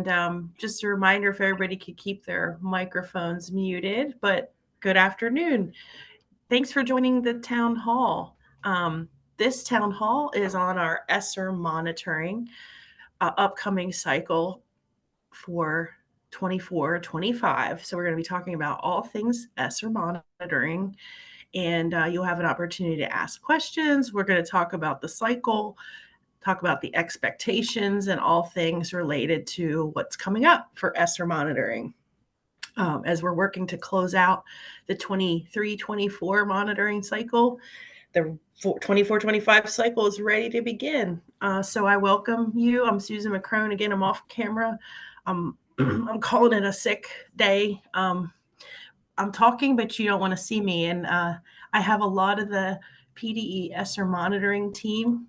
And just a reminder if everybody could keep their microphones muted, but good afternoon. Thanks for joining the town hall. This town hall is on our ESSER monitoring upcoming cycle for 24-25. So we're going to be talking about all things ESSER monitoring, and you'll have an opportunity to ask questions. We're going to talk about the cycle, talk about the expectations, and all things related to what's coming up for ESSER monitoring. As we're working to close out the 23-24 monitoring cycle, the 24-25 cycle is ready to begin. So I welcome you. I'm Susan McCrone. Again, I'm off camera. I'm calling it a sick day. I'm talking, but you don't want to see me. And I have a lot of the PDE ESSER monitoring team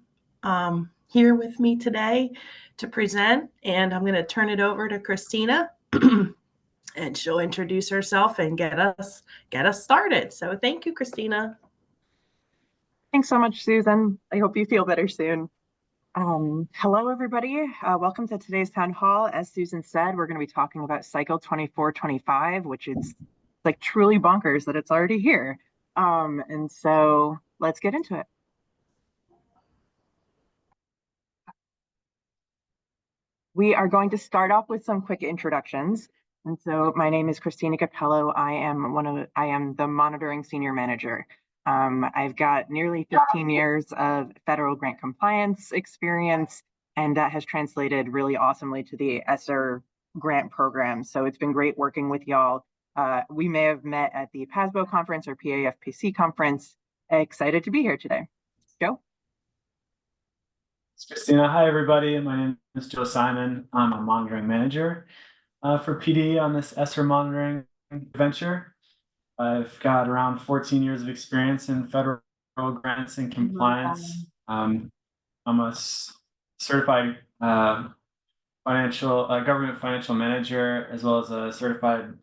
here with me today to present. And I'm going to turn it over to Christina. And she'll introduce herself and get us started. So thank you, Christina. Thanks so much, Susan. I hope you feel better soon. Hello, everybody. Welcome to today's town hall. As Susan said, we're going to be talking about cycle 24-25, which is like truly bonkers that it's already here. And so let's get into it. We are going to start off with some quick introductions. And so my name is Christina Capello. I am the monitoring senior manager. I've got nearly 15 years of federal grant compliance experience, and that has translated really awesomely to the ESSER grant program. So it's been great working with y'all. We may have met at the PASBO conference or PAFPC conference. Excited to be here today. Joe? Christina. Hi, everybody. My name is Joe Simon. I'm a monitoring manager for PD on this ESSER monitoring venture. I've got around 14 years of experience in federal grants and compliance. I'm a certified government financial manager, as well as a certified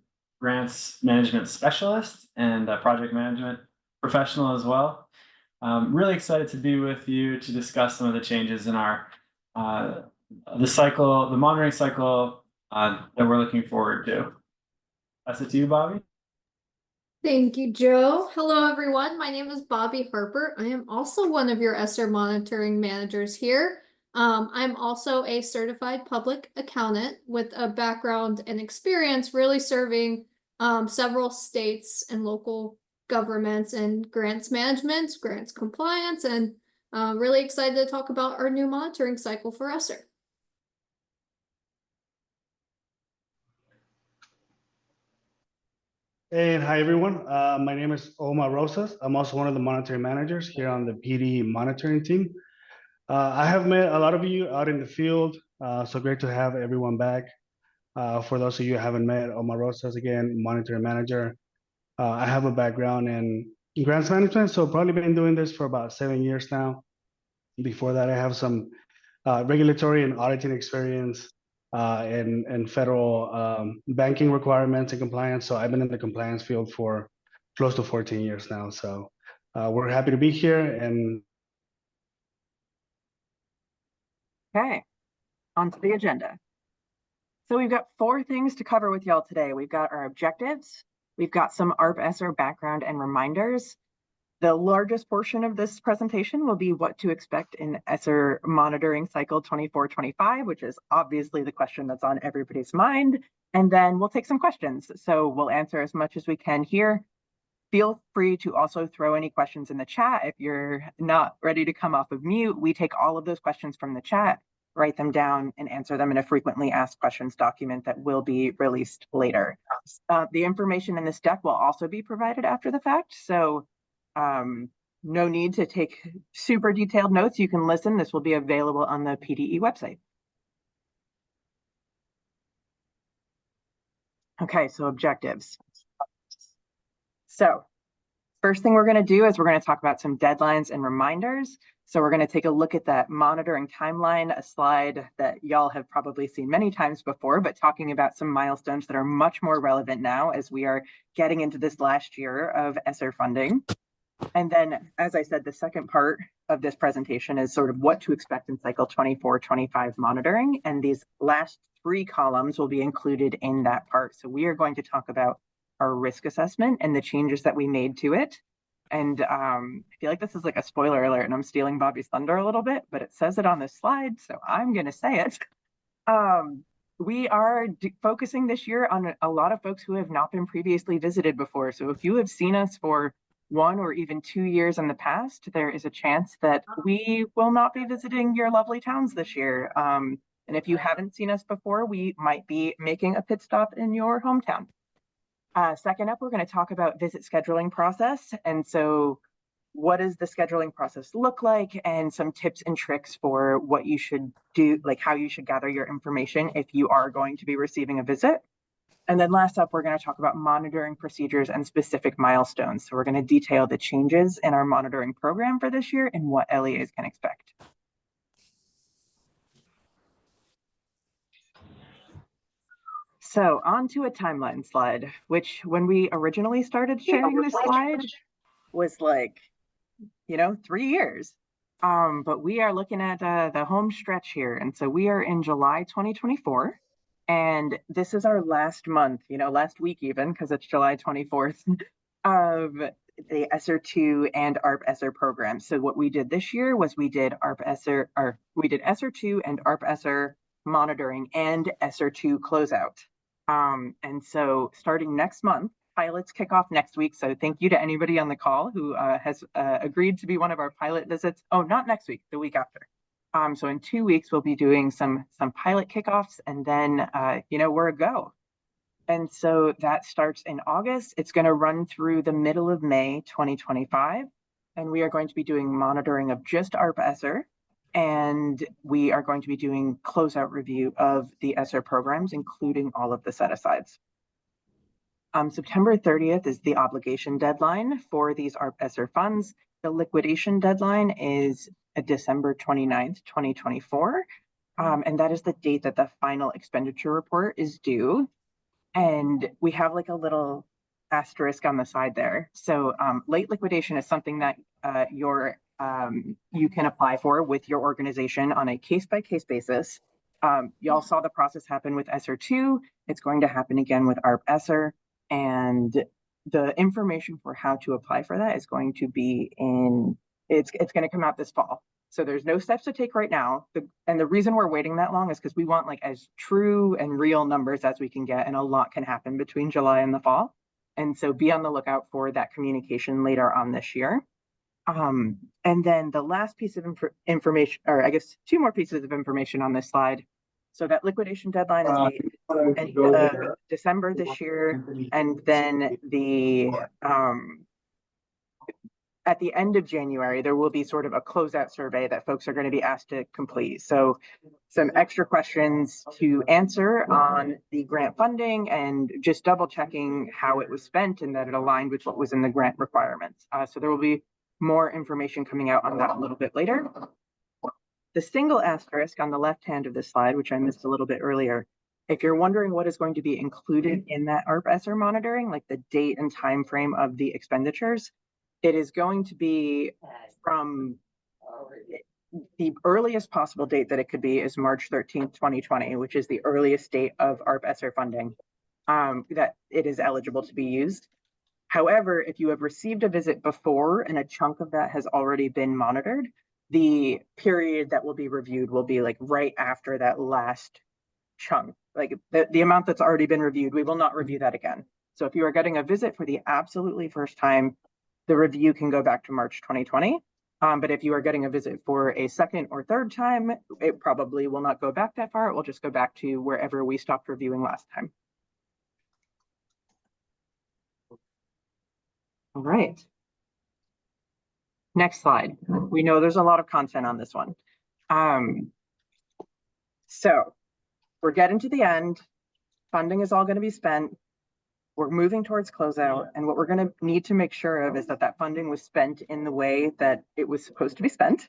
grants management specialist and a project management professional as well. Really excited to be with you to discuss some of the changes in our the monitoring cycle that we're looking forward to. Pass it to you, Bobby. Thank you, Joe. Hello, everyone. My name is Bobby Harper. I am also one of your ESSER monitoring managers here. I'm also a certified public accountant with a background and experience really serving several states and local governments and grants management, grants compliance, and really excited to talk about our new monitoring cycle for ESSER. And hi, everyone. My name is Omar Rosas. I'm also one of the monitoring managers here on the PD monitoring team. I have met a lot of you out in the field, so great to have everyone back. For those of you who haven't met, Omar Rosas, again, monitoring manager. I have a background in grants management, so probably been doing this for about 7 years now. Before that, I have some regulatory and auditing experience and federal banking requirements and compliance. So I've been in the compliance field for close to 14 years now. So we're happy to be here. And Okay, on to the agenda. So we've got 4 things to cover with y'all today. We've got our objectives, we've got some ARP-ESSER background and reminders. The largest portion of this presentation will be what to expect in ESSER monitoring cycle 24-25, which is obviously the question that's on everybody's mind. And then we'll take some questions. So we'll answer as much as we can here. Feel free to also throw any questions in the chat. If you're not ready to come off of mute, we take all of those questions from the chat, write them down, and answer them in a frequently asked questions document that will be released later. The information in this deck will also be provided after the fact. So no need to take super detailed notes. You can listen. This will be available on the PDE website. Okay, so objectives. So first thing we're going to do is we're going to talk about some deadlines and reminders. So we're going to take a look at that monitoring timeline, a slide that y'all have probably seen many times before, but talking about some milestones that are much more relevant now as we are getting into this last year of ESSER funding. And then, as I said, the second part of this presentation is sort of what to expect in cycle 24-25 monitoring. And these last 3 columns will be included in that part. So we are going to talk about our risk assessment and the changes that we made to it. And I feel like this is like a spoiler alert and I'm stealing Bobby's thunder a little bit, but it says it on this slide, so I'm going to say it. We are focusing this year on a lot of folks who have not been previously visited before. So if you have seen us for 1 or even 2 years in the past, there is a chance that we will not be visiting your lovely towns this year. And if you haven't seen us before, we might be making a pit stop in your hometown. Second up, we're going to talk about visit scheduling process. And so what does the scheduling process look like, and some tips and tricks for what you should do, like how you should gather your information if you are going to be receiving a visit. And then last up, we're going to talk about monitoring procedures and specific milestones. So we're going to detail the changes in our monitoring program for this year and what LEAs can expect. So on to a timeline slide, which when we originally started sharing this slide was like, 3 years. But we are looking at the home stretch here. And so we are in July 2024. And this is our last month, last week even, because it's July 24th, of the ESSER 2 and ARP ESSER program. So what we did this year was we did ARP ESSER, or we did ESSER 2 and ARP ESSER monitoring and ESSER 2 closeout. And so starting next month, pilots kick off next week. So thank you to anybody on the call who has agreed to be one of our pilot visits. Oh, not next week, the week after. So in 2 weeks, we'll be doing some pilot kickoffs, and then, we're a go. And so that starts in August. It's going to run through the middle of May 2025. And we are going to be doing monitoring of just ARP ESSER. And we are going to be doing closeout review of the ESSER programs, including all of the set-asides. September 30th is the obligation deadline for these ARP ESSER funds. The liquidation deadline is December 29th, 2024. And that is the date that the final expenditure report is due. And we have like a little asterisk on the side there. So late liquidation is something that you can apply for with your organization on a case-by-case basis. Y'all saw the process happen with ESSER 2. It's going to happen again with ARP ESSER. And the information for how to apply for that is going to be it's going to come out this fall. So there's no steps to take right now. And the reason we're waiting that long is because we want like as true and real numbers as we can get, and a lot can happen between July and the fall. And so be on the lookout for that communication later on this year. And then the last piece of information, or I guess 2 more pieces of information on this slide. So that liquidation deadline is end of December this year, and then at the end of January, there will be sort of a closeout survey that folks are going to be asked to complete. So some extra questions to answer on the grant funding and just double checking how it was spent and that it aligned with what was in the grant requirements. So there will be more information coming out on that a little bit later. The single asterisk on the left hand of this slide, which I missed a little bit earlier, if you're wondering what is going to be included in that ARP ESSER monitoring, like the date and time frame of the expenditures, it is going to be from the earliest possible date that it could be is March 13th, 2020, which is the earliest date of ARP ESSER funding that it is eligible to be used. However, if you have received a visit before and a chunk of that has already been monitored, the period that will be reviewed will be like right after that last chunk, like the amount that's already been reviewed. We will not review that again. So if you are getting a visit for the absolutely first time, the review can go back to March 2020. But if you are getting a visit for a second or third time, it probably will not go back that far. It will just go back to wherever we stopped reviewing last time. All right. Next slide. We know there's a lot of content on this one. So we're getting to the end. Funding is all going to be spent. We're moving towards closeout. And what we're going to need to make sure of is that that funding was spent in the way that it was supposed to be spent.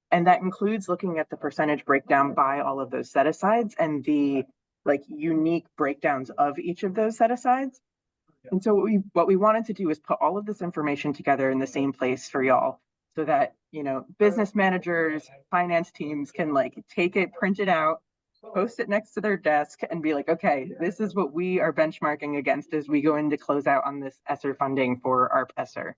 And that includes looking at the percentage breakdown by all of those set-asides and the unique breakdowns of each of those set-asides. And so what we wanted to do is put all of this information together in the same place for y'all, so that, business managers, finance teams can like take it, print it out, post it next to their desk and be like, okay, this is what we are benchmarking against as we go into close out on this ESSER funding for ARP ESSER.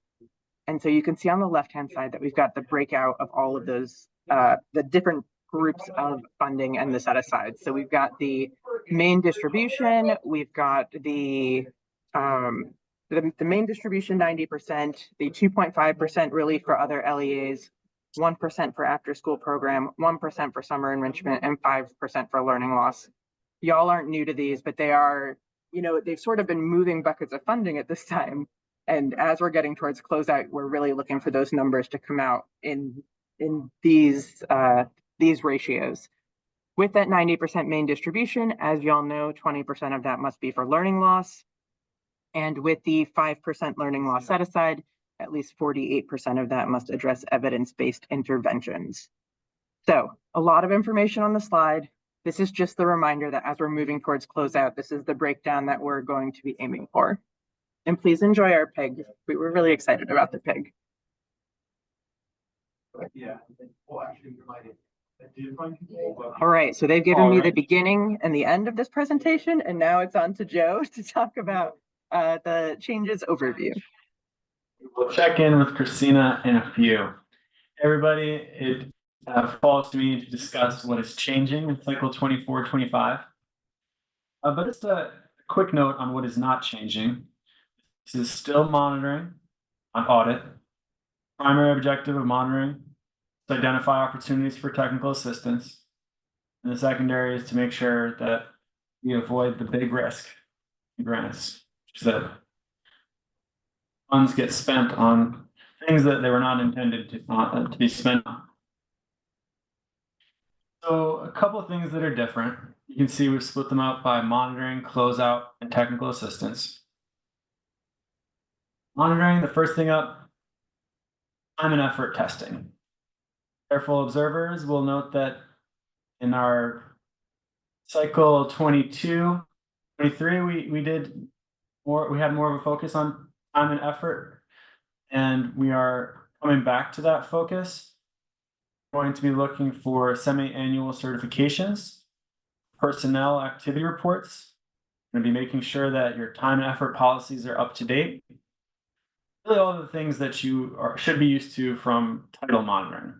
And so you can see on the left-hand side that we've got the breakout of all of those, the different groups of funding and the set aside. So we've got the main distribution, we've got the main distribution 90%, the 2.5% relief for other LEAs, 1% for after school program, 1% for summer enrichment, and 5% for learning loss. Y'all aren't new to these, but they are, they've sort of been moving buckets of funding at this time. And as we're getting towards closeout, we're really looking for those numbers to come out in these ratios. With that 90% main distribution, as y'all know, 20% of that must be for learning loss. And with the 5% learning loss set aside, at least 48% of that must address evidence-based interventions. So a lot of information on the slide. This is just the reminder that as we're moving towards closeout, this is the breakdown that we're going to be aiming for. And please enjoy our pig. We were really excited about the pig. All right, so they've given me the beginning and the end of this presentation, and now it's on to Joe to talk about the changes overview. We'll check in with Christina in a few. Everybody, it falls to me to discuss what is changing in cycle 24-25. But just a quick note on what is not changing. This is still monitoring on audit. Primary objective of monitoring is to identify opportunities for technical assistance. And the secondary is to make sure that we avoid the big risk in grants, which is that funds get spent on things that they were not intended to be spent on. So a couple of things that are different. You can see we've split them up by monitoring, closeout, and technical assistance. Monitoring, the first thing up, time and effort testing. Careful observers will note that in our cycle 22-23, we had more of a focus on time and effort, and we are coming back to that focus. We're going to be looking for semi-annual certifications, personnel activity reports. We're going to be making sure that your time and effort policies are up to date. Really all the things that you should be used to from title monitoring.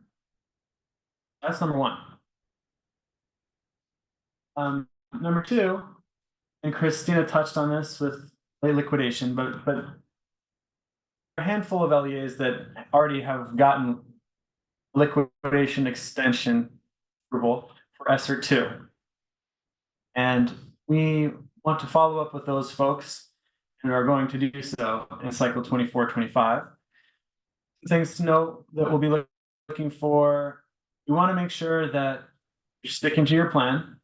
That's number one. Number two, and Christina touched on this with late liquidation, but a handful of LEAs that already have gotten liquidation extension approval for ESSER 2. And we want to follow up with those folks and are going to do so in cycle 24-25. Things to note that we'll be looking for, we want to make sure that you're sticking to your plan.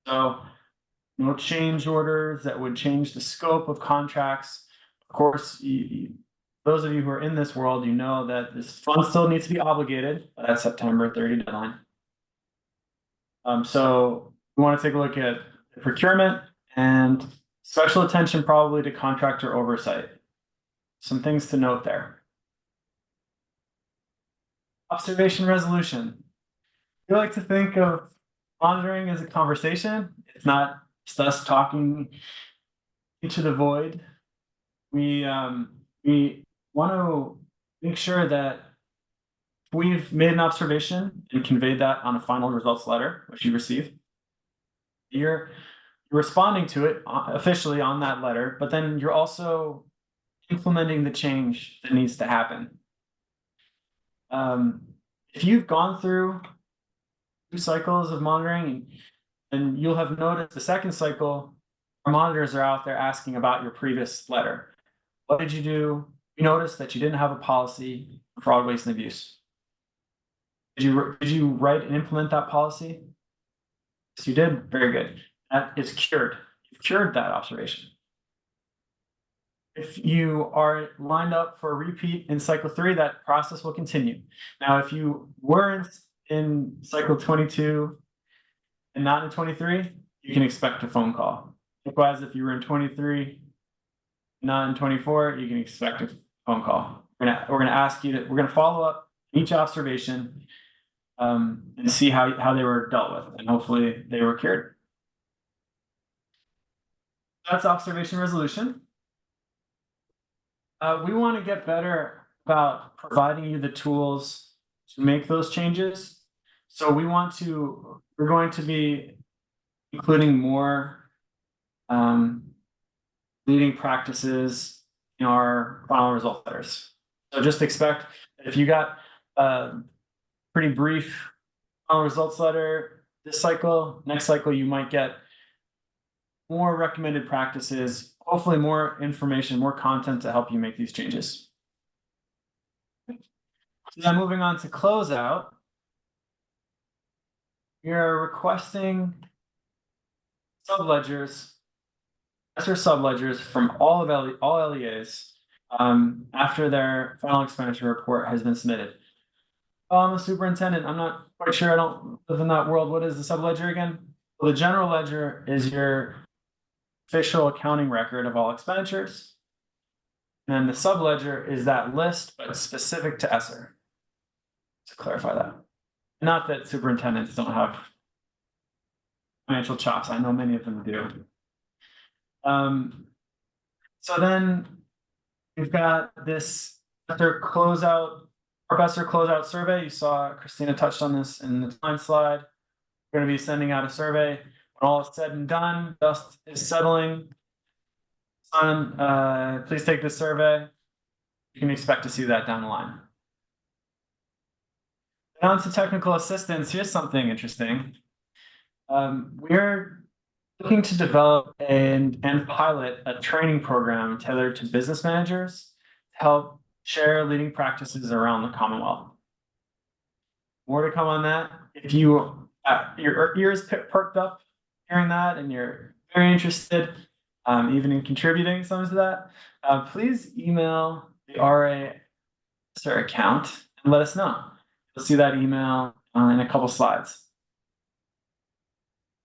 So no change orders that would change the scope of contracts. Of course, those of you who are in this world, you know that this fund still needs to be obligated by that September 30 deadline. So we want to take a look at the procurement and special attention probably to contractor oversight. Some things to note there. Observation resolution. We like to think of monitoring as a conversation. It's not just us talking into the void. We want to make sure that we've made an observation and conveyed that on a final results letter, which you receive. You're responding to it officially on that letter, but then you're also implementing the change that needs to happen. If you've gone through 2 cycles of monitoring, and you'll have noticed the second cycle, our monitors are out there asking about your previous letter. What did you do? You noticed that you didn't have a policy for fraud, waste, and abuse. Did you write and implement that policy? Yes, you did. Very good. That is cured. You've cured that observation. If you are lined up for a repeat in cycle 3, that process will continue. Now, if you weren't in cycle 22 and not in 23, you can expect a phone call. Likewise, if you were in 23, not in 24, you can expect a phone call. We're gonna ask you to, we're gonna follow up each observation and see how they were dealt with, and hopefully they were cured. That's observation resolution. We want to get better about providing you the tools to make those changes. So we're going to be including more leading practices in our final result letters. So just expect if you got a pretty brief final results letter this cycle, next cycle you might get more recommended practices, hopefully more information, more content to help you make these changes. So now moving on to closeout. We are requesting subledgers, ESSER subledgers from all LEAs after their final expenditure report has been submitted. I'm a superintendent. I'm not quite sure. I don't live in that world. What is the subledger again? Well, the general ledger is your official accounting record of all expenditures. And then the subledger is that list, but specific to ESSER. To clarify that. Not that superintendents don't have financial chops. I know many of them do. So then we've got this ESSER closeout, our ESSER closeout survey. You saw Christina touched on this in the time slide. We're going to be sending out a survey. When all is said and done, dust is settling. Simon, please take this survey. You can expect to see that down the line. And on to technical assistance. Here's something interesting. We're looking to develop and pilot a training program tailored to business managers to help share leading practices around the Commonwealth. More to come on that. If you your ears perked up hearing that and you're very interested even in contributing some to that, please email the RA account and let us know. You'll see that email in a couple slides.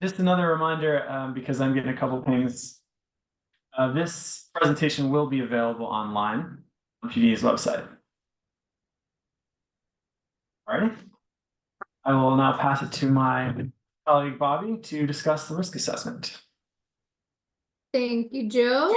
Just another reminder, because I'm getting a couple pings, this presentation will be available online on PD's website. Alrighty. I will now pass it to my colleague Bobby to discuss the risk assessment. Thank you, Joe.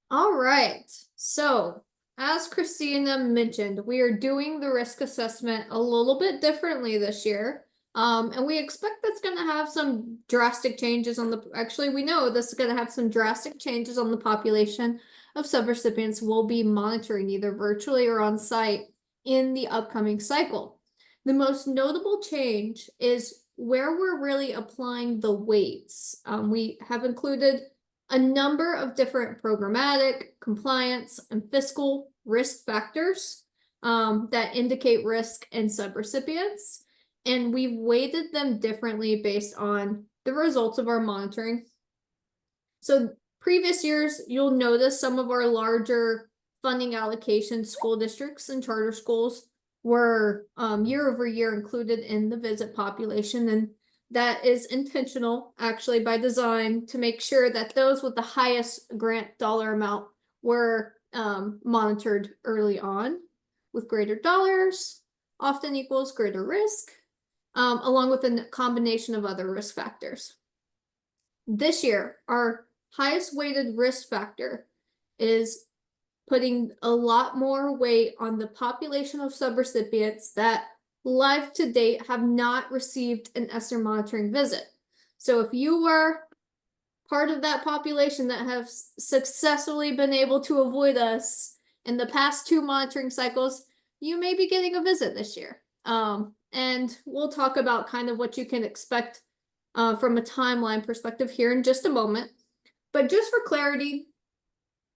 All right, so as Christina mentioned, we are doing the risk assessment a little bit differently this year. And we expect that's going to have some drastic changes on the, actually we know this is going to have some drastic changes on the population of subrecipients we'll be monitoring either virtually or on site in the upcoming cycle. The most notable change is where we're really applying the weights. We have included a number of different programmatic, compliance, and fiscal risk factors that indicate risk in subrecipients. And we've weighted them differently based on the results of our monitoring. So previous years, you'll notice some of our larger funding allocation school districts and charter schools were year over year included in the visit population. And that is intentional, actually, by design to make sure that those with the highest grant dollar amount were monitored early on. With greater dollars often equals greater risk. Along with a combination of other risk factors. This year, our highest weighted risk factor is putting a lot more weight on the population of subrecipients that live to date have not received an ESSER monitoring visit. So if you were part of that population that have successfully been able to avoid us in the past 2 monitoring cycles, you may be getting a visit this year. And we'll talk about kind of what you can expect from a timeline perspective here in just a moment. But just for clarity,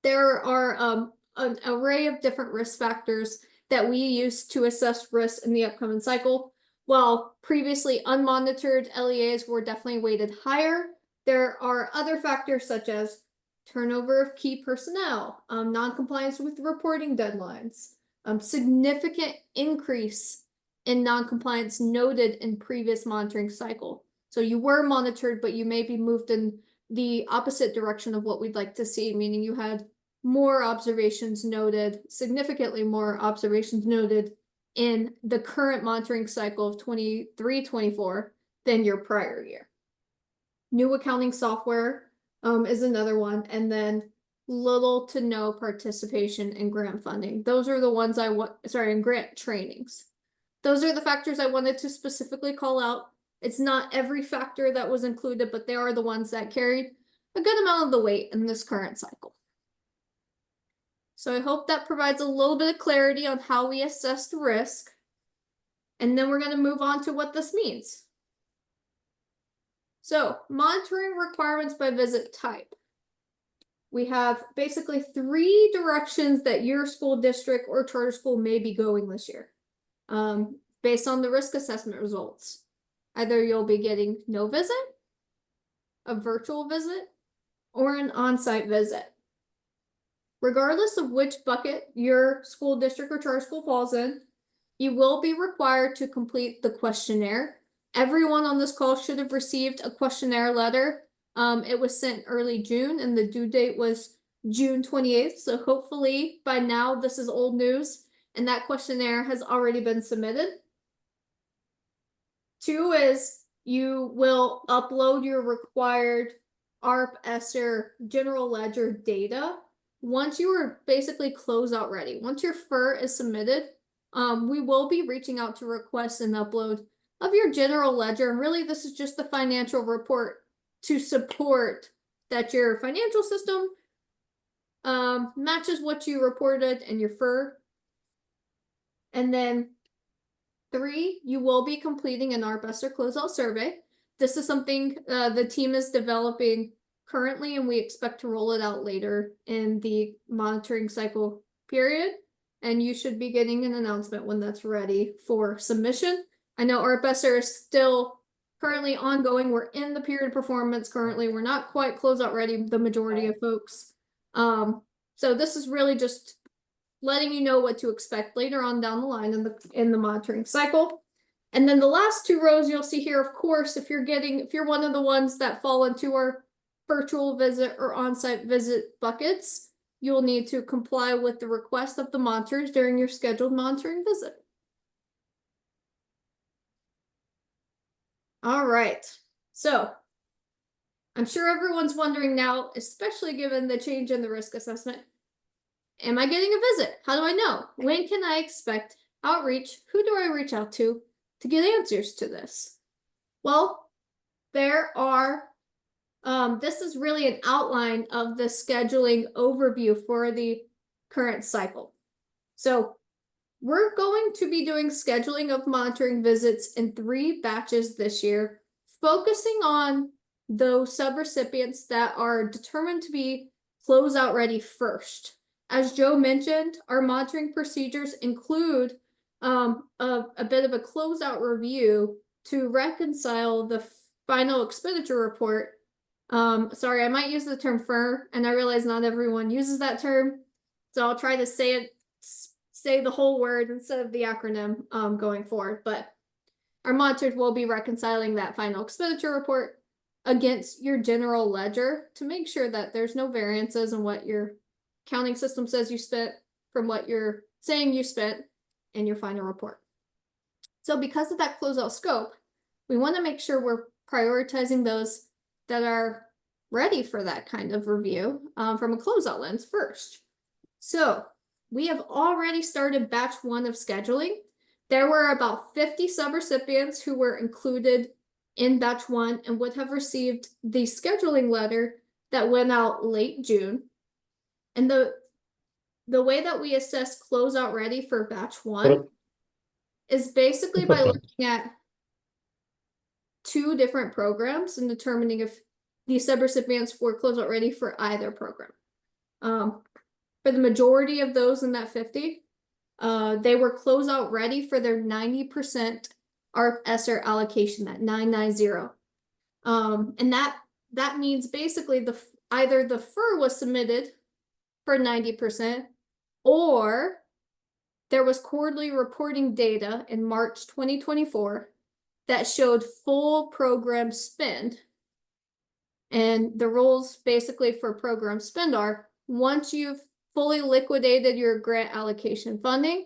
there are an array of different risk factors that we use to assess risk in the upcoming cycle. While previously unmonitored LEAs were definitely weighted higher, there are other factors such as turnover of key personnel, non-compliance with reporting deadlines, significant increase in non-compliance noted in previous monitoring cycle. So you were monitored, but you may be moved in the opposite direction of what we'd like to see, meaning you had more observations noted, significantly more observations noted in the current monitoring cycle of 23-24 than your prior year. New accounting software is another one, and then little to no participation in grant funding. Those are the ones in grant trainings. Those are the factors I wanted to specifically call out. It's not every factor that was included, but they are the ones that carried a good amount of the weight in this current cycle. So I hope that provides a little bit of clarity on how we assess the risk. And then we're going to move on to what this means. So, monitoring requirements by visit type. We have basically 3 directions that your school district or charter school may be going this year, based on the risk assessment results. Either you'll be getting no visit, a virtual visit, or an on-site visit. Regardless of which bucket your school district or charter school falls in, you will be required to complete the questionnaire. Everyone on this call should have received a questionnaire letter. It was sent early June and the due date was June 28th. So hopefully by now this is old news and that questionnaire has already been submitted. 2 is you will upload your required ARP, ESSER, general ledger data once you are basically closeout ready. Once your FER is submitted, we will be reaching out to request an upload of your general ledger. And really, this is just the financial report to support that your financial system matches what you reported in your FER. And then 3, you will be completing an ARP ESSER closeout survey. This is something the team is developing currently, and we expect to roll it out later in the monitoring cycle period. And you should be getting an announcement when that's ready for submission. I know ARP ESSER is still currently ongoing. We're in the period of performance currently. We're not quite closeout ready, the majority of folks. So this is really just letting you know what to expect later on down the line in the monitoring cycle. And then the last 2 rows you'll see here, of course, if you're one of the ones that fall into our virtual visit or on-site visit buckets, you'll need to comply with the request of the monitors during your scheduled monitoring visit. All right, so I'm sure everyone's wondering now, especially given the change in the risk assessment, am I getting a visit? How do I know? When can I expect outreach? Who do I reach out to get answers to this? Well, there are, this is really an outline of the scheduling overview for the current cycle. So we're going to be doing scheduling of monitoring visits in 3 batches this year, focusing on those subrecipients that are determined to be closeout ready first. As Joe mentioned, our monitoring procedures include a bit of a closeout review to reconcile the final expenditure report. Sorry, I might use the term FER, and I realize not everyone uses that term, so I'll try to say the whole word instead of the acronym going forward. But our monitors will be reconciling that final expenditure report against your general ledger to make sure that there's no variances in what your accounting system says you spent from what you're saying you spent in your final report. So because of that closeout scope, we want to make sure we're prioritizing those that are ready for that kind of review from a closeout lens first. So we have already started batch 1 of scheduling. There were about 50 subrecipients who were included in batch 1 and would have received the scheduling letter that went out late June. And the way that we assess closeout ready for batch 1 is basically by looking at 2 different programs and determining if the subrecipients were closeout ready for either program. For the majority of those in that 50, they were closeout ready for their 90% ARP ESSER allocation, that 990. And that means basically either the FER was submitted for 90%, or there was quarterly reporting data in March 2024 that showed full program spend. And the rules basically for program spend are once you've fully liquidated your grant allocation funding,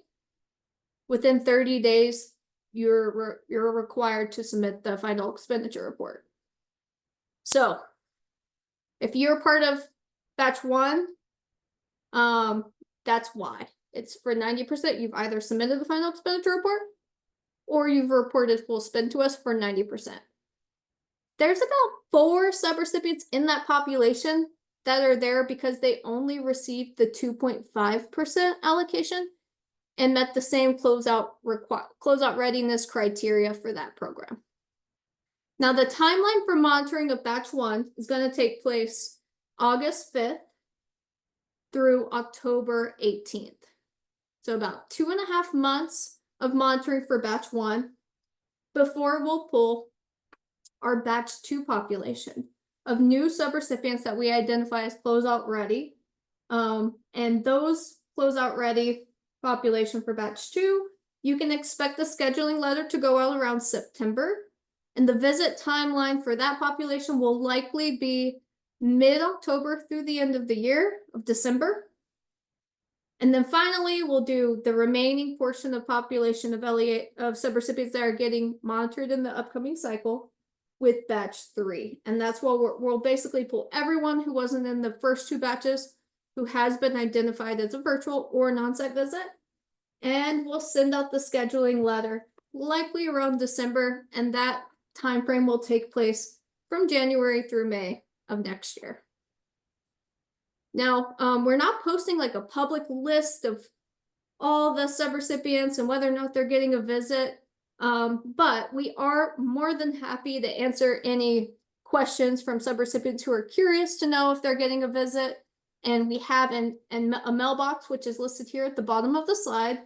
within 30 days, you're required to submit the final expenditure report. So if you're part of batch 1, that's why. It's for 90%. You've either submitted the final expenditure report or you've reported full spend to us for 90%. There's about 4 subrecipients in that population that are there because they only received the 2.5% allocation and met the same closeout readiness criteria for that program. Now, the timeline for monitoring of batch 1 is going to take place August 5th through October 18th. So about 2.5 months of monitoring for batch 1 before we'll pull our batch 2 population of new subrecipients that we identify as closeout ready. And those closeout ready population for batch 2, you can expect the scheduling letter to go out around September. And the visit timeline for that population will likely be mid-October through the end of the year of December. And then finally, we'll do the remaining portion of population of subrecipients that are getting monitored in the upcoming cycle with batch 3. And that's why we'll basically pull everyone who wasn't in the first 2 batches who has been identified as a virtual or non-site visit. And we'll send out the scheduling letter likely around December, and that time frame will take place from January through May of next year. Now, we're not posting like a public list of all the subrecipients and whether or not they're getting a visit, but we are more than happy to answer any questions from subrecipients who are curious to know if they're getting a visit. And we have a mailbox, which is listed here at the bottom of the slide,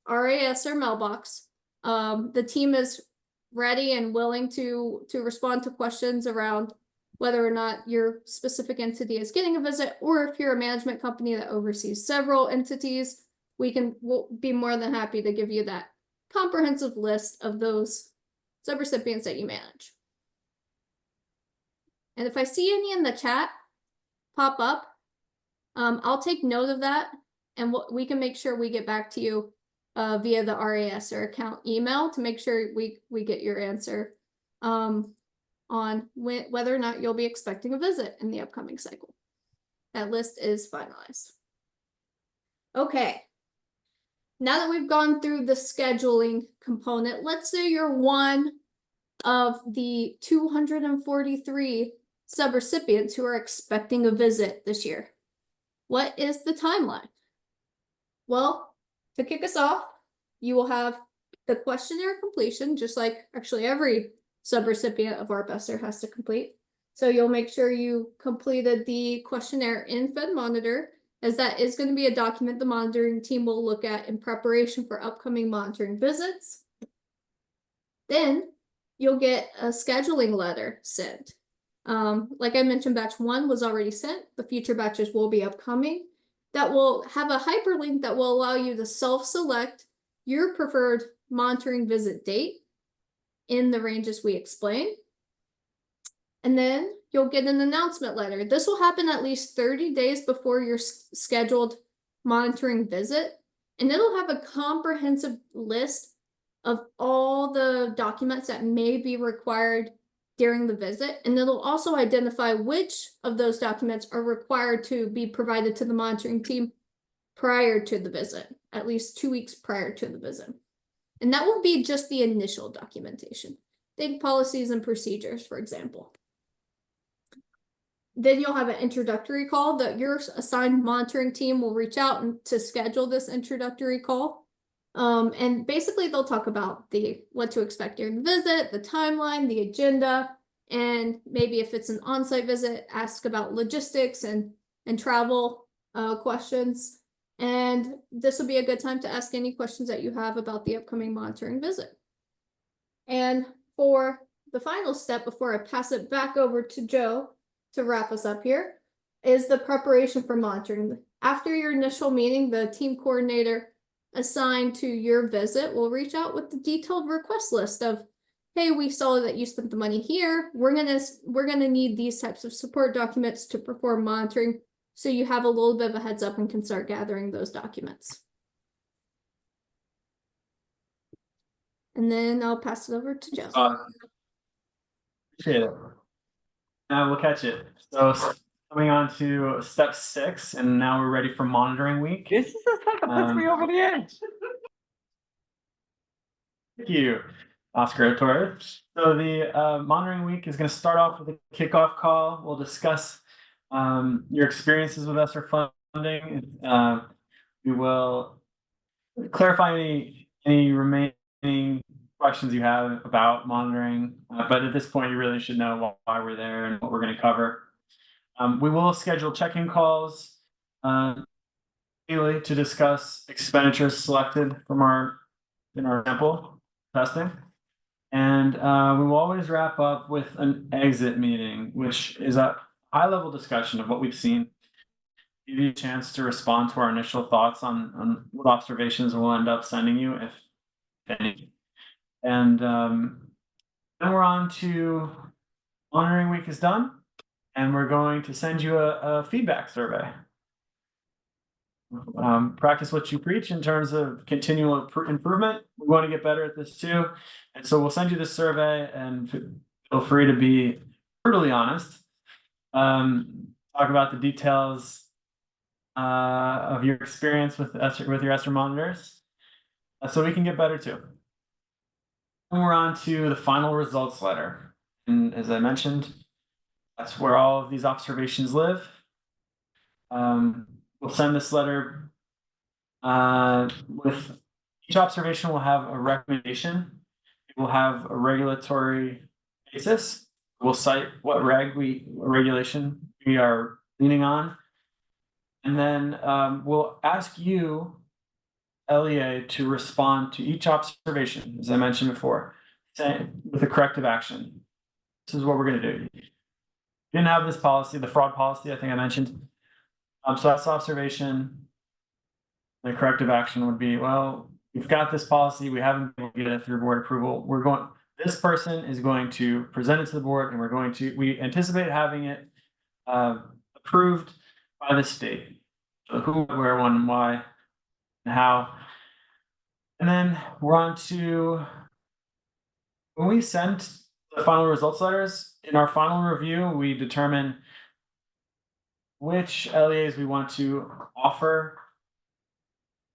RASR mailbox. The team is ready and willing to respond to questions around whether or not your specific entity is getting a visit, or if you're a management company that oversees several entities, we'll be more than happy to give you that comprehensive list of those subrecipients that you manage. And if I see any in the chat pop up, I'll take note of that, and we can make sure we get back to you via the RASR account email to make sure we get your answer on whether or not you'll be expecting a visit in the upcoming cycle. That list is finalized. Okay. Now that we've gone through the scheduling component, let's say you're one of the 243 subrecipients who are expecting a visit this year. What is the timeline? Well, to kick us off, you will have the questionnaire completion, just like actually every subrecipient of ARP ESSER has to complete. So you'll make sure you completed the questionnaire in FedMonitor, as that is going to be a document the monitoring team will look at in preparation for upcoming monitoring visits. Then you'll get a scheduling letter sent. Like I mentioned, batch 1 was already sent. The future batches will be upcoming. That will have a hyperlink that will allow you to self-select your preferred monitoring visit date in the ranges we explained. And then you'll get an announcement letter. This will happen at least 30 days before your scheduled monitoring visit. And it'll have a comprehensive list of all the documents that may be required during the visit. And it'll also identify which of those documents are required to be provided to the monitoring team prior to the visit, at least 2 weeks prior to the visit. And that will be just the initial documentation. Think policies and procedures, for example. Then you'll have an introductory call that your assigned monitoring team will reach out to schedule this introductory call. And basically they'll talk about what to expect during the visit, the timeline, the agenda, and maybe if it's an on-site visit, ask about logistics and travel questions. And this will be a good time to ask any questions that you have about the upcoming monitoring visit. And for the final step before I pass it back over to Joe to wrap us up here is the preparation for monitoring. After your initial meeting, the team coordinator assigned to your visit will reach out with the detailed request list of, hey, we saw that you spent the money here. We're gonna need these types of support documents to perform monitoring so you have a little bit of a heads up and can start gathering those documents. And then I'll pass it over to Joe. Appreciate it. Now we'll catch it. So coming on to step 6, and now we're ready for monitoring week. This is the stuff that puts me over the edge. Thank you, Oscar Torres. So the monitoring week is going to start off with a kickoff call. We'll discuss your experiences with ESSER funding. We will clarify any remaining questions you have about monitoring, but at this point, you really should know why we're there and what we're going to cover. We will schedule check-in calls daily to discuss expenditures selected from in our sample testing. And we will always wrap up with an exit meeting, which is a high-level discussion of what we've seen. Give you a chance to respond to our initial thoughts on what observations we'll end up sending you, if any. And then we're on to monitoring week is done, and we're going to send you a feedback survey. Practice what you preach in terms of continual improvement. We want to get better at this too. And so we'll send you this survey, and feel free to be brutally honest. Talk about the details of your experience with your ESSER monitors, so we can get better too. And we're on to the final results letter. And as I mentioned, that's where all of these observations live. We'll send this letter with each observation will have a recommendation. It will have a regulatory basis. We'll cite what regulation we are leaning on. And then we'll ask you, LEA, to respond to each observation, as I mentioned before, with a corrective action. This is what we're going to do. You didn't have this policy, the fraud policy, I think I mentioned. So that's observation. The corrective action would be, well, we've got this policy, we haven't been able to get it through board approval. This person is going to present it to the board, and we anticipate having it approved by the state. So who, where, when, why, and how. And then we're on to, when we send the final results letters, in our final review, we determine which LEAs we want to offer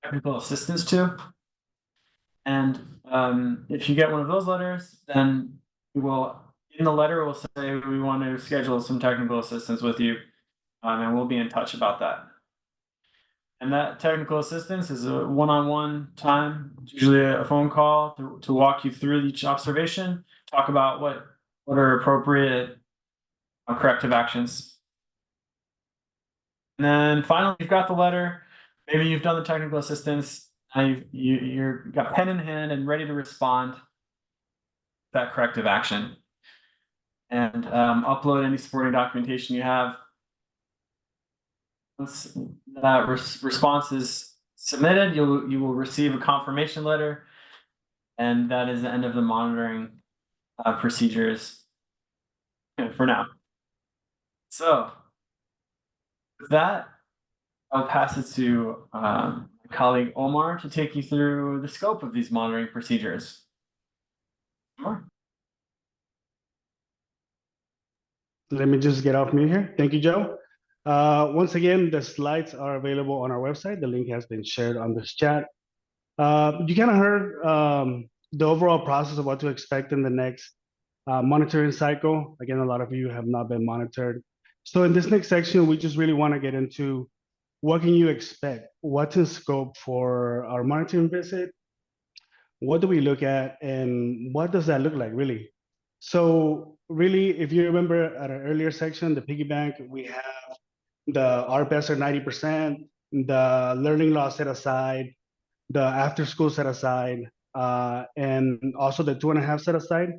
technical assistance to. And if you get one of those letters, then we will, in the letter, we'll say we want to schedule some technical assistance with you, and we'll be in touch about that. And that technical assistance is a one-on-one time, usually a phone call to walk you through each observation, talk about what are appropriate corrective actions. And then finally, you've got the letter. Maybe you've done the technical assistance. Now you're got pen in hand and ready to respond to that corrective action. And upload any supporting documentation you have. Once that response is submitted, you will receive a confirmation letter, and that is the end of the monitoring procedures for now. So with that, I'll pass it to my colleague Omar to take you through the scope of these monitoring procedures. Omar? Let me just get off mute here. Thank you, Joe. Once again, the slides are available on our website. The link has been shared on this chat. You kind of heard the overall process of what to expect in the next monitoring cycle. Again, a lot of you have not been monitored. So in this next section, we just really want to get into what can you expect? What's in scope for our monitoring visit? What do we look at? And what does that look like, really? So really, if you remember at an earlier section, the piggy bank, we have the ARP-ESSER 90%, the learning loss set aside, the after school set aside, and also the 2.5 set aside.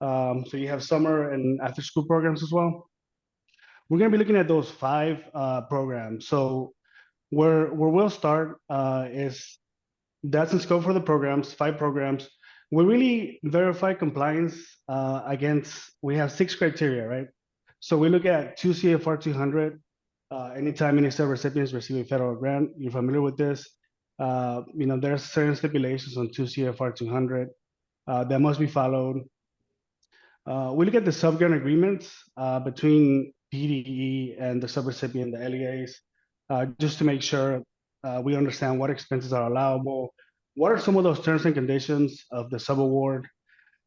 So you have summer and after school programs as well. We're going to be looking at those 5 programs. So where we'll start is that's in scope for the programs, 5 programs. We really verify compliance against, we have 6 criteria, right? So we look at 2 CFR 200, Anytime any sub-recipients receive a federal grant, you're familiar with this. There are certain stipulations on 2 CFR 200 that must be followed. We look at the sub-grant agreements between PDE and the subrecipient, the LEAs, just to make sure we understand what expenses are allowable, what are some of those terms and conditions of the subaward,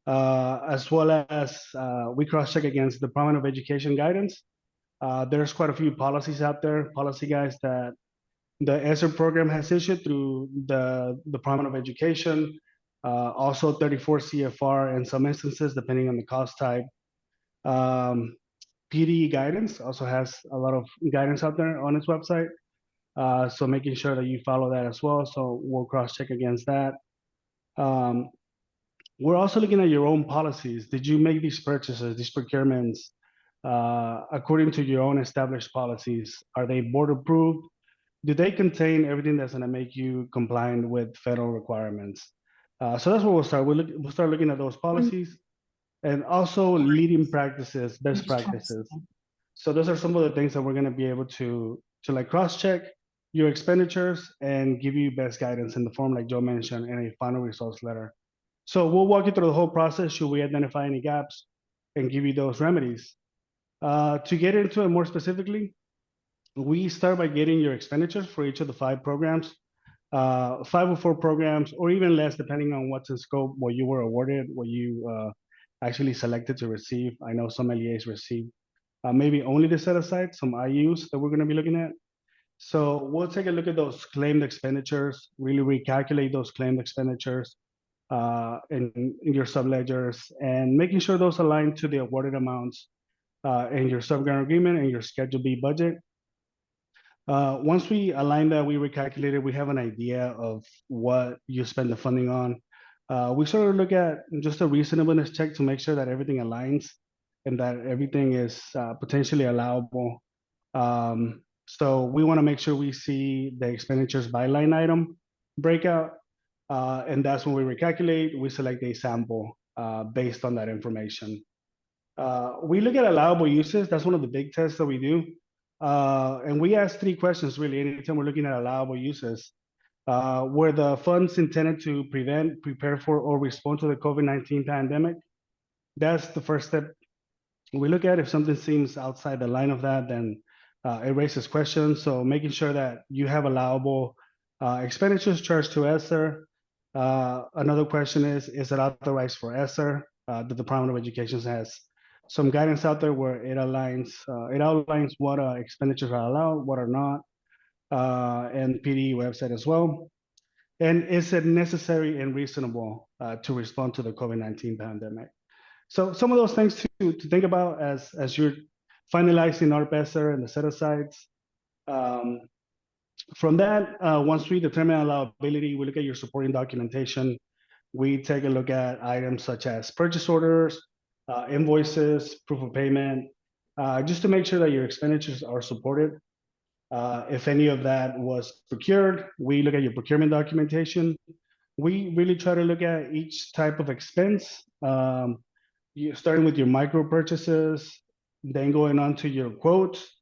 as well as we cross-check against the Department of Education guidance. There's quite a few policies out there, policy guides that the ESSER program has issued through the Department of Education, also 34 CFR in some instances, depending on the cost type. PDE guidance also has a lot of guidance out there on its website. So making sure that you follow that as well. So we'll cross-check against that. We're also looking at your own policies. Did you make these purchases, these procurements, according to your own established policies? Are they board approved? Do they contain everything that's going to make you compliant with federal requirements? So that's where we'll start. We'll start looking at those policies and also leading practices, best practices. So those are some of the things that we're going to be able to like cross-check your expenditures and give you best guidance in the form, like Joe mentioned, in a final results letter. So we'll walk you through the whole process should we identify any gaps and give you those remedies. To get into it more specifically, we start by getting your expenditures for each of the 5 programs, 5 or 4 programs, or even less, depending on what's in scope, what you were awarded, what you actually selected to receive. I know some LEAs received maybe only the set aside, some IUs that we're going to be looking at. So we'll take a look at those claimed expenditures, really recalculate those claimed expenditures in your subledgers, and making sure those align to the awarded amounts in your subgrant agreement and your Schedule B budget. Once we align that, we recalculate it, we have an idea of what you spend the funding on. We sort of look at just a reasonableness check to make sure that everything aligns and that everything is potentially allowable. So we want to make sure we see the expenditures by line item breakout, and that's when we recalculate, we select a sample based on that information. We look at allowable uses. That's one of the big tests that we do. And we ask 3 questions really anytime we're looking at allowable uses. Were the funds intended to prevent, prepare for, or respond to the COVID-19 pandemic? That's the first step. We look at if something seems outside the line of that, then it raises questions. So making sure that you have allowable expenditures charged to ESSER. Another question is it authorized for ESSER? The Department of Education has some guidance out there where it outlines what expenditures are allowed, what are not, and PDE website as well. And is it necessary and reasonable to respond to the COVID-19 pandemic? So some of those things to think about as you're finalizing ARP-ESSER and the set-asides. From that, once we determine allowability, we look at your supporting documentation. We take a look at items such as purchase orders, invoices, proof of payment, just to make sure that your expenditures are supported. If any of that was procured, we look at your procurement documentation. We really try to look at each type of expense, starting with your micro purchases, then going on to your quotes,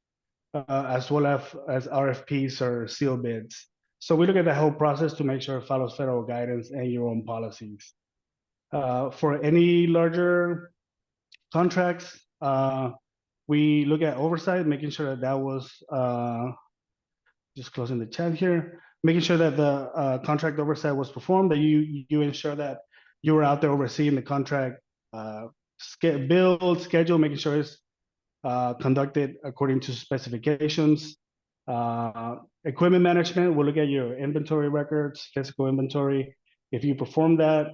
as well as RFPs or sealed bids. So we look at the whole process to make sure it follows federal guidance and your own policies. For any larger contracts, we look at oversight, making sure that was, just closing the chat here, making sure that the contract oversight was performed, that you ensure that you were out there overseeing the contract build schedule, making sure it's conducted according to specifications. Equipment management, we'll look at your inventory records, physical inventory. If you perform that,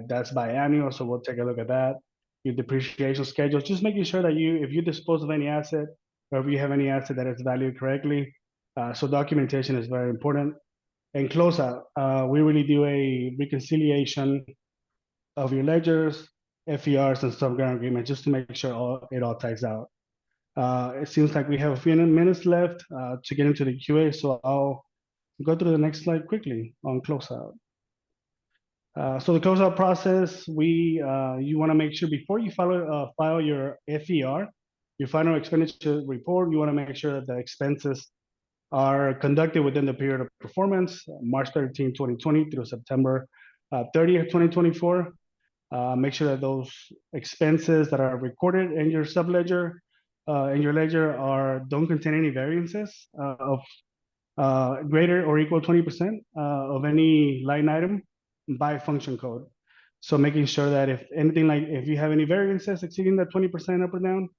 that's biannual, so we'll take a look at that. Your depreciation schedule, just making sure that if you dispose of any asset, or if you have any asset that is valued correctly. So documentation is very important. And closeout, we really do a reconciliation of your ledgers, FERs, and subgrant agreement, just to make sure it all ties out. It seems like we have a few minutes left to get into the QA, so I'll go through the next slide quickly on closeout. So the closeout process, you want to make sure before you file your FER, your final expenditure report, you want to make sure that the expenses are conducted within the period of performance, March 13, 2020 through September 30th, 2024. Make sure that those expenses that are recorded in your subledger, in your ledger, don't contain any variances of greater or equal 20% of any line item by function code. So making sure that if you have any variances exceeding that 20% up or down,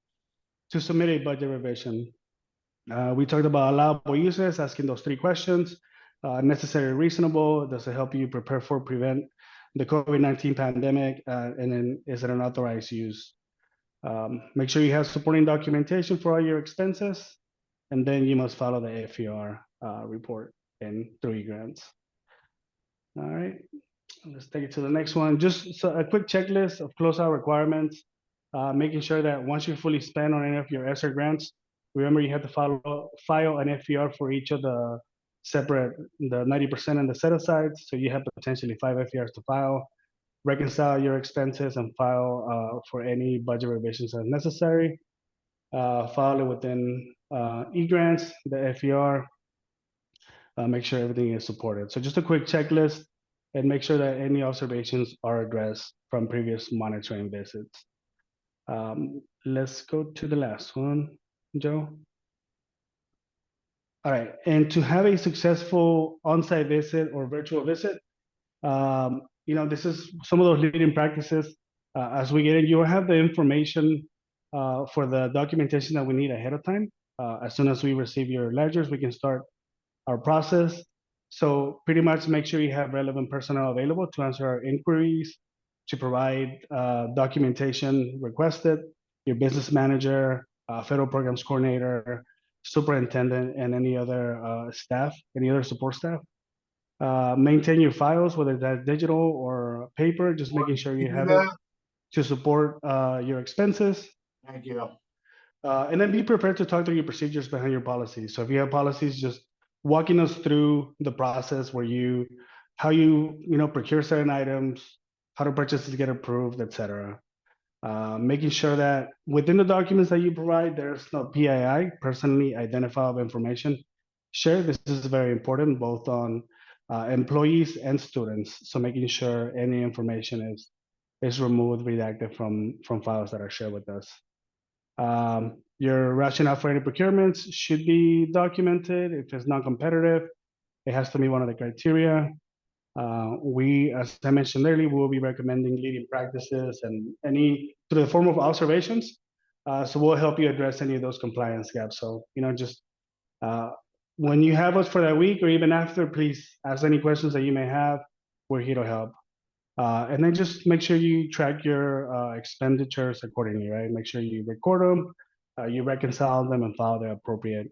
to submit a budget revision. We talked about allowable uses, asking those 3 questions. Necessary, reasonable. Does it help you prevent the COVID-19 pandemic? And then is it an authorized use? Make sure you have supporting documentation for all your expenses. And then you must follow the FER report and 3 grants. All right, let's take it to the next one. Just a quick checklist of closeout requirements. Making sure that once you fully spend on any of your ESSER grants, remember you have to file an FER for each of the separate, the 90% and the set-asides. So you have potentially 5 FERs to file, reconcile your expenses, and file for any budget revisions as necessary. File it within eGrants, the FER. Make sure everything is supported. So just a quick checklist, and make sure that any observations are addressed from previous monitoring visits. Let's go to the last one, Joe. All right, and to have a successful on-site visit or virtual visit, this is some of those leading practices. As we get in, you will have the information for the documentation that we need ahead of time. As soon as we receive your ledgers, we can start our process. So pretty much make sure you have relevant personnel available to answer our inquiries, to provide documentation requested, your business manager, federal programs coordinator, superintendent, and any other staff, any other support staff. Maintain your files, whether that's digital or paper, just making sure you have it to support your expenses. Thank you. And then be prepared to talk through your procedures behind your policies. So if you have policies, just walking us through the process where how you procure certain items, how the purchases get approved, etc. Making sure that within the documents that you provide, there's no PII, personally identifiable information shared. This is very important, both on employees and students. So making sure any information is removed, redacted from files that are shared with us. Your rationale for any procurements should be documented. If it's non-competitive, it has to meet one of the criteria. As I mentioned earlier, we will be recommending leading practices and through the form of observations. So we'll help you address any of those compliance gaps. So, just when you have us for that week or even after, please ask any questions that you may have. We're here to help. And then just make sure you track your expenditures accordingly, right? Make sure you record them, you reconcile them, and file the appropriate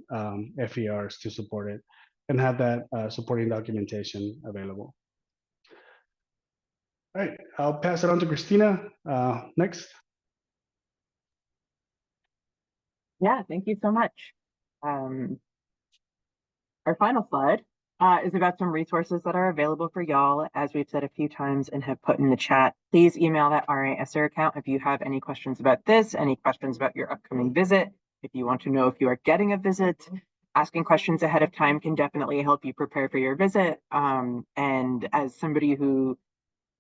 FERs to support it, and have that supporting documentation available. All right, I'll pass it on to Christina. Next. Yeah, thank you so much. Our final slide is about some resources that are available for y'all. As we've said a few times and have put in the chat, please email that RASR account if you have any questions about this, any questions about your upcoming visit. If you want to know if you are getting a visit, asking questions ahead of time can definitely help you prepare for your visit. And as somebody who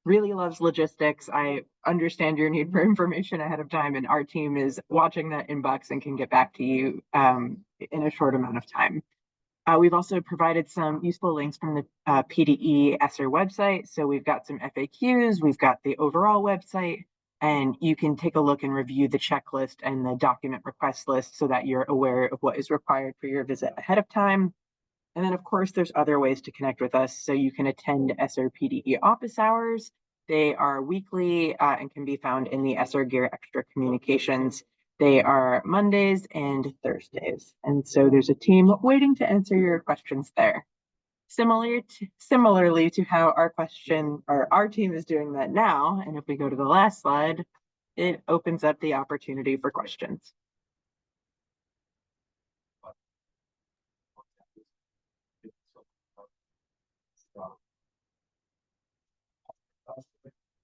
really loves logistics, I understand your need for information ahead of time, and our team is watching that inbox and can get back to you in a short amount of time. We've also provided some useful links from the PDE ESSER website. So we've got some FAQs, we've got the overall website, and you can take a look and review the checklist and the document request list so that you're aware of what is required for your visit ahead of time. And then, of course, there's other ways to connect with us. So you can attend ESSER PDE office hours. They are weekly and can be found in the ESSER Gear Extra Communications. They are Mondays and Thursdays. And so there's a team waiting to answer your questions there. Similarly to how our team is doing that now, and if we go to the last slide, it opens up the opportunity for questions.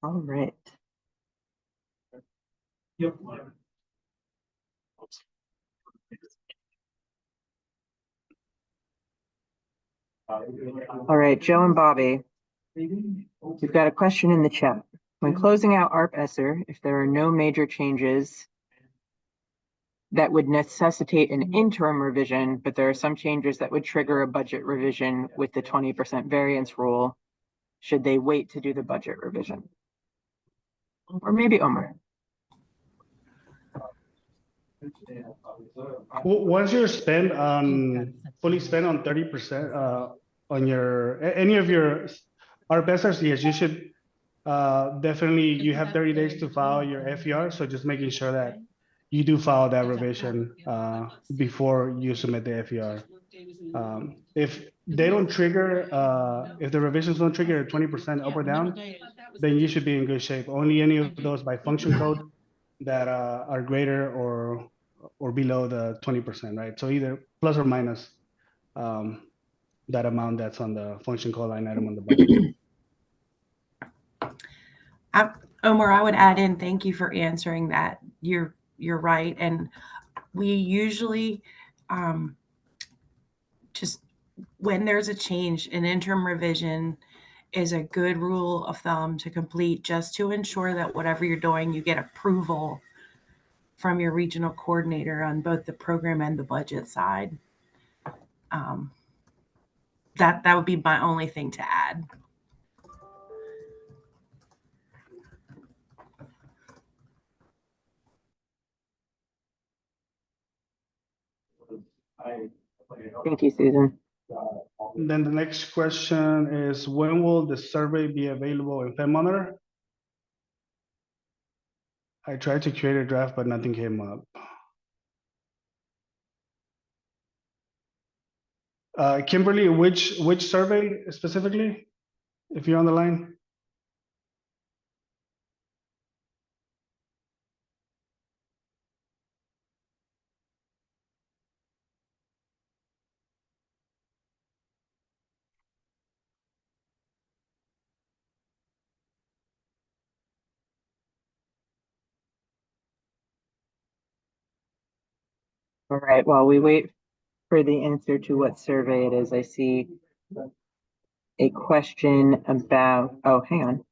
All right. Yep. All right, Joe and Bobby, we've got a question in the chat. When closing out ARP ESSER, if there are no major changes that would necessitate an interim revision, but there are some changes that would trigger a budget revision with the 20% variance rule, should they wait to do the budget revision? Or maybe Omar. Once you're fully spent on 30%, on any of your RPSRs, yes, you should, definitely, you have 30 days to file your FER, so just making sure that you do file that revision, before you submit the FER. If they don't trigger, if the revisions don't trigger at 20% up or down, then you should be in good shape. Only any of those by function code that are greater or below the 20%, right? So either plus or minus that amount that's on the function code line item on the budget. Omar, I would add in, thank you for answering that. You're right. And we usually just when there's a change, an interim revision is a good rule of thumb to complete, just to ensure that whatever you're doing, you get approval from your regional coordinator on both the program and the budget side. That would be my only thing to add. Thank you, Susan. Then the next question is, when will the survey be available in FedMonitor? I tried to create a draft, but nothing came up. Kimberly, which survey specifically, if you're on the line? All right, while we wait for the answer to what survey it is, I see a question about, oh, hang on.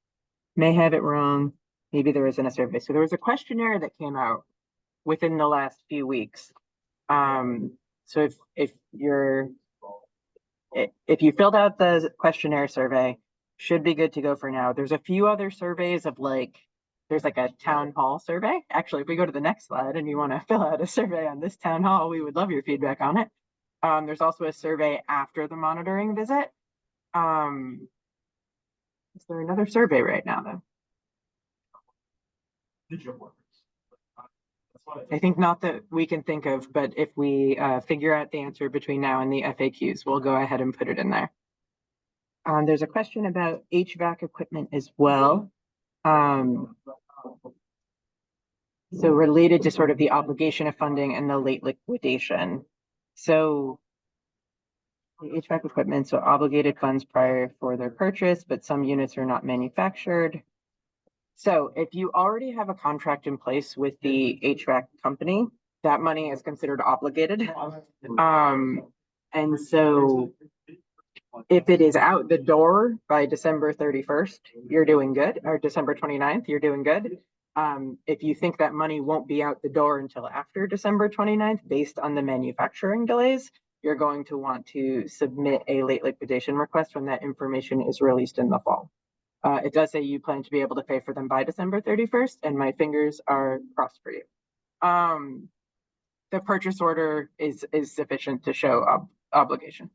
May have it wrong. Maybe there isn't a survey. So there was a questionnaire that came out within the last few weeks. So if you filled out the questionnaire survey, should be good to go for now. There's a few other surveys of there's like a town hall survey. Actually, if we go to the next slide and you want to fill out a survey on this town hall, we would love your feedback on it. There's also a survey after the monitoring visit. Is there another survey right now though? I think not that we can think of, but if we figure out the answer between now and the FAQs, we'll go ahead and put it in there. There's a question about HVAC equipment as well. So related to sort of the obligation of funding and the late liquidation. So the HVAC equipment, so obligated funds prior for their purchase, but some units are not manufactured. So if you already have a contract in place with the HVAC company, that money is considered obligated. And so if it is out the door by December 31st, you're doing good, or December 29th, you're doing good. If you think that money won't be out the door until after December 29th, based on the manufacturing delays, you're going to want to submit a late liquidation request when that information is released in the fall. It does say you plan to be able to pay for them by December 31st, and my fingers are crossed for you. The purchase order is sufficient to show obligation.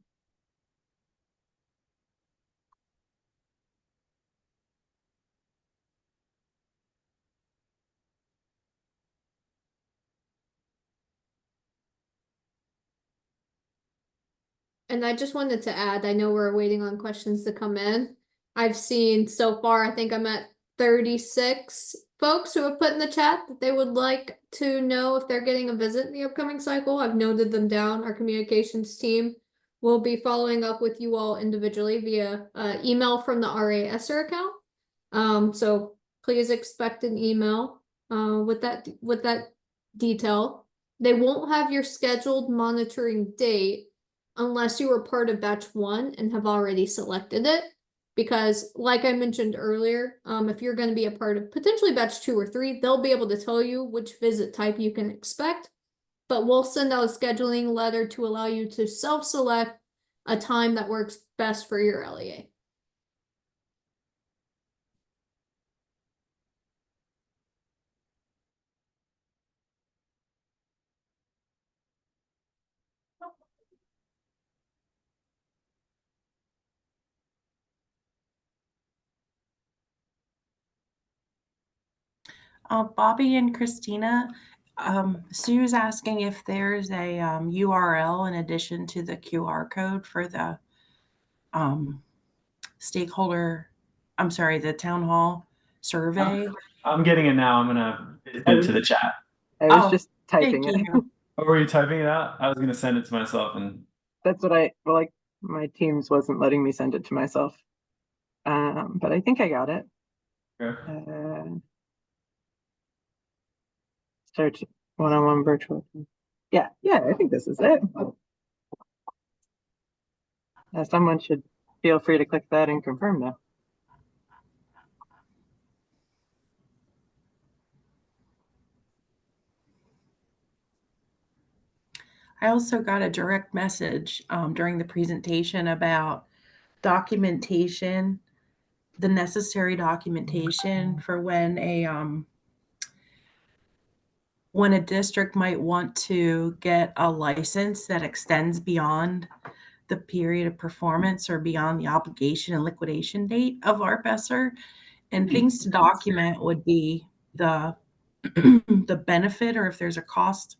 And I just wanted to add, I know we're waiting on questions to come in. I've seen so far, I think I'm at 36 folks who have put in the chat that they would like to know if they're getting a visit in the upcoming cycle. I've noted them down. Our communications team will be following up with you all individually via email from the RA ESSER account. So please expect an email with that detail. They won't have your scheduled monitoring date unless you were part of batch 1 and have already selected it. Because like I mentioned earlier, if you're going to be a part of potentially batch 2 or 3, they'll be able to tell you which visit type you can expect. But we'll send out a scheduling letter to allow you to self-select a time that works best for your LEA. Bobby and Christina, Sue's asking if there's a URL in addition to the QR code for the the town hall survey. I'm getting it now. I'm gonna put it to the chat. I was Oh, just typing thank it. you. Oh, were you typing it out? I was gonna send it to myself and That's what my Teams wasn't letting me send it to myself. But I think I got it. okay. Start one-on-one virtual. Yeah, I think this is it. Someone should feel free to click that and confirm that. I also got a direct message during the presentation about documentation, the necessary documentation for when a district might want to get a license that extends beyond the period of performance or beyond the obligation and liquidation date of ARP-ESSER. And things to document would be the the benefit, or if there's a cost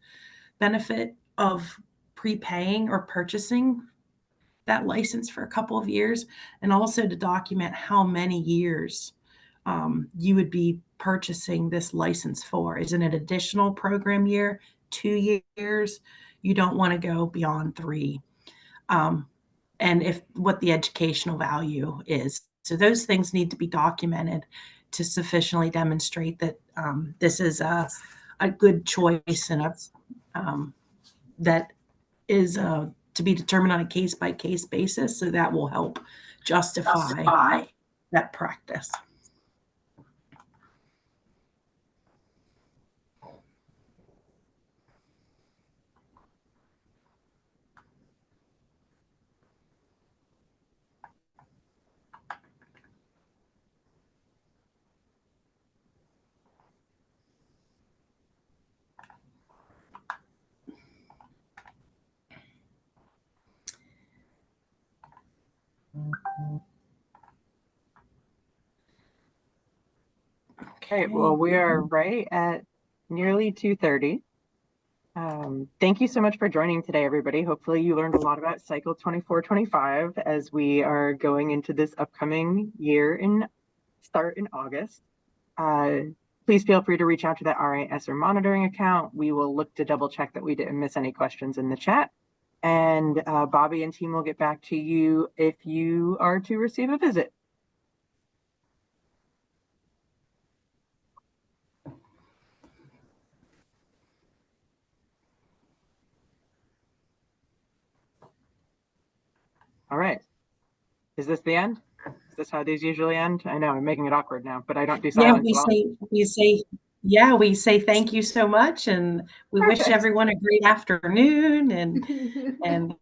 benefit of prepaying or purchasing that license for a couple of years, and also to document how many years you would be purchasing this license for. Is it an additional program year, 2 years? You don't want to go beyond 3. And if what the educational value is. So those things need to be documented to sufficiently demonstrate that this is a good choice and that is to be determined on a case-by-case basis. So that will help justify that practice. Okay, well, we are right at nearly 2:30. Thank you so much for joining today, everybody. Hopefully you learned a lot about Cycle 24-25 as we are going into this upcoming year start in August. Please feel free to reach out to that RA-ESSER monitoring account. We will look to double check that we didn't miss any questions in the chat. And Bobby and team will get back to you if you are to receive a visit. All right. Is this the end? Is this how these usually end? I know I'm making it awkward now, but I don't do silence well. We say thank you so much, and we wish everyone a great afternoon. And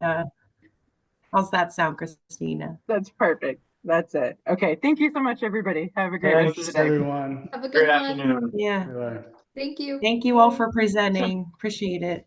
how's that sound, Christina? That's perfect. That's it. Okay. Thank you so much, everybody. Have a great rest of the day. Everyone. Have a good one. afternoon. Yeah. Bye-bye. Thank you. Thank you all for presenting. Appreciate it.